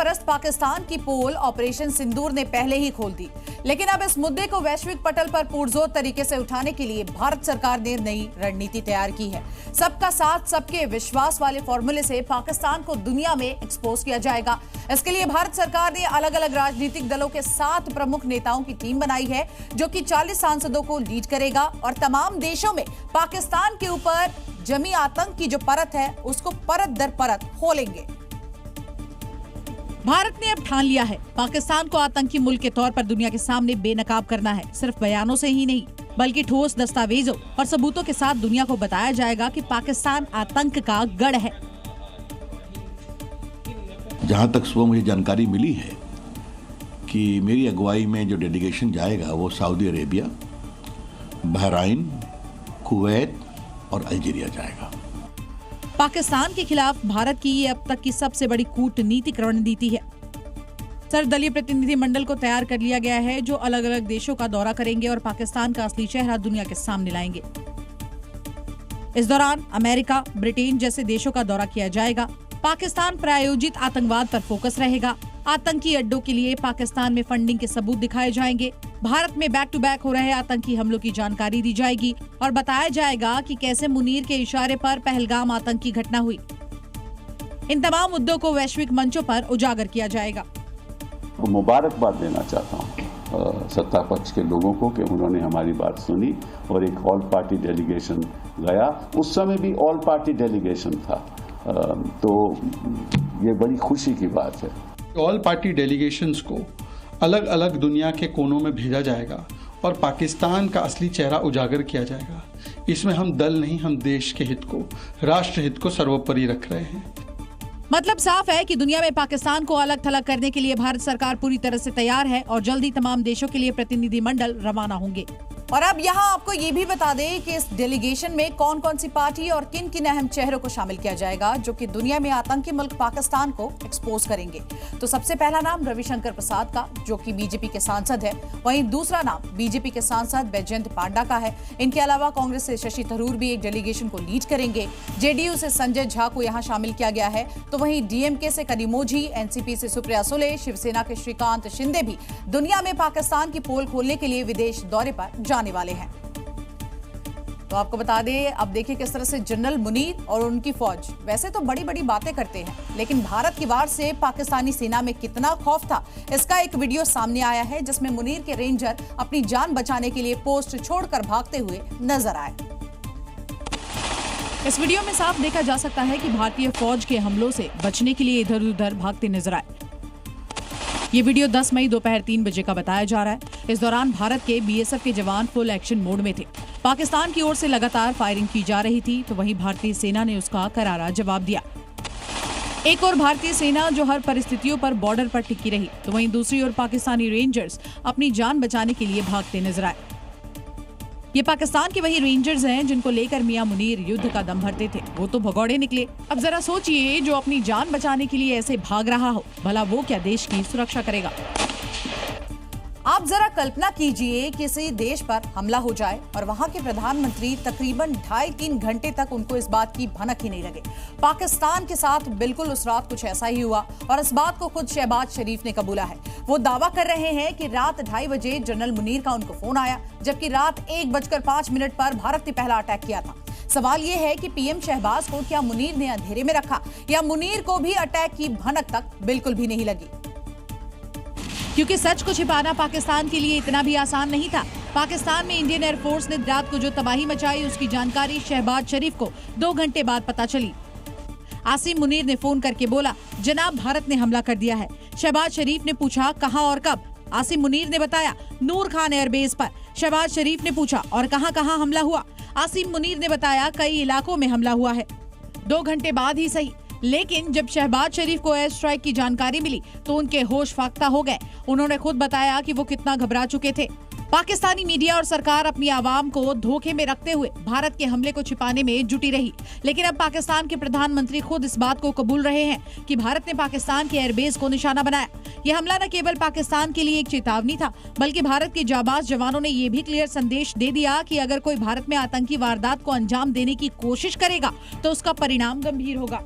परस्त पाकिस्तान की पोल ऑपरेशन सिंदूर ने पहले ही खोल दी, लेकिन अब इस मुद्दे को वैश्विक पटल पर पुरजोर तरीके से उठाने के लिए भारत सरकार ने नई रणनीति तैयार की है। सबका साथ सबके विश्वास वाले फॉर्मूले से पाकिस्तान को दुनिया में एक्सपोज किया जाएगा। इसके लिए भारत सरकार ने अलग अलग राजनीतिक दलों के 7 प्रमुख नेताओं की टीम बनाई है, जो कि 40 सांसदों को लीड करेगा और तमाम देशों में पाकिस्तान के ऊपर जमी आतंक की जो परत है उसको परत दर परत खोलेंगे। भारत ने अब ठान लिया है पाकिस्तान को आतंकी मुल्क के तौर पर दुनिया के सामने बेनकाब करना है। सिर्फ बयानों से ही नहीं, बल्कि ठोस दस्तावेजों और सबूतों के साथ दुनिया को बताया जाएगा कि पाकिस्तान आतंक का गढ़ है। जहां तक सुबह मुझे जानकारी मिली है कि मेरी अगुवाई में जो डेलीगेशन जाएगा वो सऊदी अरेबिया, बहराइन, कुवैत और अल्जीरिया जाएगा। पाकिस्तान के खिलाफ भारत की ये अब तक की सबसे बड़ी कूटनीतिक रणनीति है। सर्वदलीय प्रतिनिधिमंडल को तैयार कर लिया गया है, जो अलग अलग देशों का दौरा करेंगे और पाकिस्तान का असली चेहरा दुनिया के सामने लाएंगे। इस दौरान अमेरिका, ब्रिटेन जैसे देशों का दौरा किया जाएगा। पाकिस्तान प्रायोजित आतंकवाद पर फोकस रहेगा। आतंकी अड्डों के लिए पाकिस्तान में फंडिंग के सबूत दिखाए जाएंगे। भारत में बैक टू बैक हो रहे आतंकी हमलों की जानकारी दी जाएगी और बताया जाएगा कि कैसे मुनीर के इशारे पर पहलगाम आतंकी घटना हुई। इन तमाम मुद्दों को वैश्विक मंचों पर उजागर किया जाएगा। मुबारकबाद देना चाहता हूँ सत्ता पक्ष के लोगों को कि उन्होंने हमारी बात सुनी और एक ऑल पार्टी डेलीगेशन गया। उस समय भी ऑल पार्टी डेलीगेशन था, तो ये बड़ी खुशी की बात है। ऑल पार्टी डेलीगेशंस को अलग अलग दुनिया के कोनों में भेजा जाएगा और पाकिस्तान का असली चेहरा उजागर किया जाएगा। इसमें हम दल नहीं, हम देश के हित को, राष्ट्र हित को सर्वोपरि रख रहे हैं। मतलब साफ है कि दुनिया में पाकिस्तान को अलग थलग करने के लिए भारत सरकार पूरी तरह से तैयार है और जल्द ही तमाम देशों के लिए प्रतिनिधिमंडल रवाना होंगे। और अब यहाँ आपको ये भी बता दें कि इस डेलीगेशन में कौन कौन सी पार्टी और किन किन अहम चेहरों को शामिल किया जाएगा, जो कि दुनिया में आतंकी मुल्क पाकिस्तान को एक्सपोज करेंगे। तो सबसे पहला नाम रविशंकर प्रसाद का, जो कि बीजेपी के सांसद है। वहीं दूसरा नाम बीजेपी के सांसद बैजयंत पांडा का है। इनके अलावा कांग्रेस से शशि थरूर भी एक डेलीगेशन को लीड करेंगे। जेडीयू से संजय झा को यहाँ शामिल किया गया है। तो वहीं डीएमके से कनिमोझी, एनसीपी से सुप्रिया सुले, शिवसेना के श्रीकांत शिंदे भी दुनिया में पाकिस्तान की पोल खोलने के लिए विदेश दौरे पर जाने वाले हैं। तो आपको बता दें, अब देखिए किस तरह से जनरल मुनीर और उनकी फौज वैसे तो बड़ी बड़ी बातें करते हैं, लेकिन भारत की वार से पाकिस्तानी सेना में कितना खौफ था, इसका एक वीडियो सामने आया है, जिसमें मुनीर के रेंजर अपनी जान बचाने के लिए पोस्ट छोड़कर भागते हुए नजर आए। इस वीडियो में साफ देखा जा सकता है कि भारतीय फौज के हमलों से बचने के लिए इधर उधर भागते नजर आए। ये वीडियो 10 मई दोपहर 3 बजे का बताया जा रहा है। इस दौरान भारत के बीएसएफ के जवान फुल एक्शन मोड में थे। पाकिस्तान की ओर से लगातार फायरिंग की जा रही थी, तो वहीं भारतीय सेना ने उसका करारा जवाब दिया। एक और भारतीय सेना जो हर परिस्थितियों पर बॉर्डर पर टिकी रही, तो वहीं दूसरी ओर पाकिस्तानी रेंजर्स अपनी जान बचाने के लिए भागते नजर आए। ये पाकिस्तान के वही रेंजर्स हैं जिनको लेकर मियां मुनीर युद्ध का दम भरते थे। वो तो भगौड़े निकले। अब जरा सोचिए, जो अपनी जान बचाने के लिए ऐसे भाग रहा हो, भला वो क्या देश की सुरक्षा करेगा? आप जरा कल्पना कीजिए, किसी देश पर हमला हो जाए और वहां के प्रधानमंत्री तकरीबन 2.5-3 घंटे तक उनको इस बात की भनक ही नहीं लगे। पाकिस्तान के साथ बिल्कुल उस रात कुछ ऐसा ही हुआ और इस बात को खुद शहबाज शरीफ ने कबूला है। वो दावा कर रहे हैं कि रात 2:30 बजे जनरल मुनीर का उनको फोन आया, जबकि रात 1:05 पर भारत ने पहला अटैक किया था। सवाल ये है कि पीएम शहबाज को क्या मुनीर ने अंधेरे में रखा, या मुनीर को भी अटैक की भनक तक बिल्कुल भी नहीं लगी? क्योंकि सच को छिपाना पाकिस्तान के लिए इतना भी आसान नहीं था। पाकिस्तान में इंडियन एयरफोर्स ने रात को जो तबाही मचाई, उसकी जानकारी शहबाज शरीफ को 2 घंटे बाद पता चली। आसिम मुनीर ने फोन करके बोला, जनाब भारत ने हमला कर दिया है। शहबाज शरीफ ने पूछा, कहां और कब? आसिम मुनीर ने बताया, नूर खान एयरबेस पर। शहबाज शरीफ ने पूछा, और कहां हमला हुआ? आसिम मुनीर ने बताया, कई इलाकों में हमला हुआ है। 2 घंटे बाद ही सही, लेकिन जब शहबाज शरीफ को एयर स्ट्राइक की जानकारी मिली तो उनके होश फाख्ता हो गए। उन्होंने खुद बताया कि वो कितना घबरा चुके थे। पाकिस्तानी मीडिया और सरकार अपनी आवाम को धोखे में रखते हुए भारत के हमले को छिपाने में जुटी रही, लेकिन अब पाकिस्तान के प्रधानमंत्री खुद इस बात को कबूल रहे हैं कि भारत ने पाकिस्तान के एयरबेस को निशाना बनाया। यह हमला न केवल पाकिस्तान के लिए एक चेतावनी था, बल्कि भारत के जाबाज जवानों ने यह भी क्लियर संदेश दे दिया कि अगर कोई भारत में आतंकी वारदात को अंजाम देने की कोशिश करेगा तो उसका परिणाम गंभीर होगा।